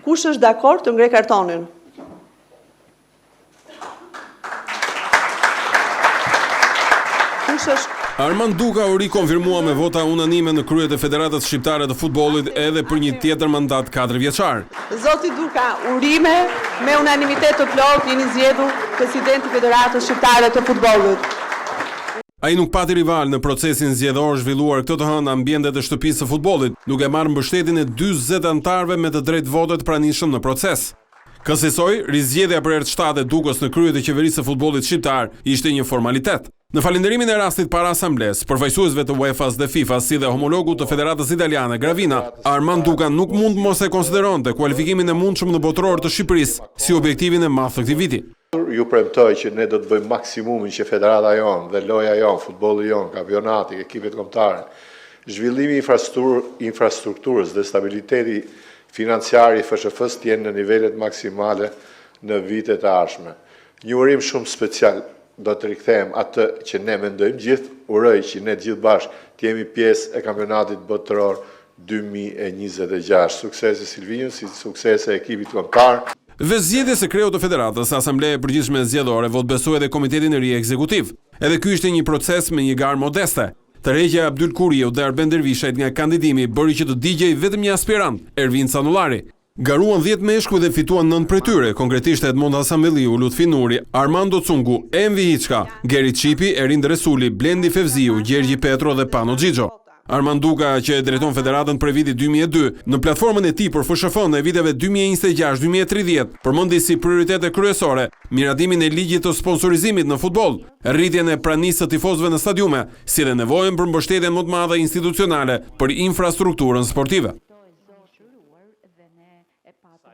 Kush është dakord të ngre kartonin? Kush është? Armand Duka u rikonfirmua me vota unanime në kryet e Federatës Shqiptare të Futbollit edhe për një tjetër mandat 4 vjeçar. Zoti Duka, urime me unanimitet të plot jeni zgjedhur presidenti i Federatës Shqiptare të Futbollit. Ai nuk pati rival në procesin zgjedhor zhvilluar këtë të hënë ambientet e shtëpisë së futbollit, duke marrë mbështetjen e 40 anëtarëve me të drejtë vote të pranishëm në proces. Kësaj, rizgjedhja për herë të shtatë e Dukës në krye të qeverisë së futbollit shqiptar ishte një formalitet. Në falënderimin e rastit para asamblesë, përfaqësuesve të UEFA-s dhe FIFA-s si dhe homologu të Federatës Italiane Gravina, Armand Duka nuk mund mos e konsideronte kualifikimin e mundshëm në botëror të Shqipërisë si objektivin e madh të këtij viti. Ju premtoj që ne do të bëjmë maksimumin që federata jonë dhe loja jonë, futbolli jonë, kampionati, ekipet kombëtare, zhvillimi i infrastrukturës dhe stabiliteti financiar i FSHF-s të jenë në nivelet maksimale në vitet e ardhshme. Një urim shumë special do të rikthejmë atë që ne mendojmë gjithë, uroj që ne gjithë bashkë të jemi pjesë e kampionatit botëror 2026. Suksese Silvinus, suksese ekipit kombëtar. Veç zgjedhjes së kreut të Federatës, Asambleja e Përgjithshme Zgjedhore votbesoi edhe Komitetin e Ri Ekzekutiv. Edhe ky ishte një proces me një garë modeste. Tërheqja e Abdyl Kuriu dhe Arben Dervishajt nga kandidimi bëri që të digjej vetëm një aspirant, Ervin Canullari. Garuan 10 meshkuj dhe fituan 9 prej tyre, konkretisht Edmond Hasanvelliu, Lutfi Nuri, Armando Cungu, Envi Hiçka, Geri Çipi, Erind Resuli, Blendi Fevziu, Gjergji Petro dhe Pano Xhixho. Armand Duka, që e drejton Federatën për vitin 2002, në platformën e tij për FSHF-n e viteve 2026-2030, përmendi si prioritete kryesore miratimin e ligjit të sponsorizimit në futboll, rritjen e pranisë së tifozëve në stadiume, si dhe nevojën për mbështetjen më të madhe institucionale për infrastrukturën sportive.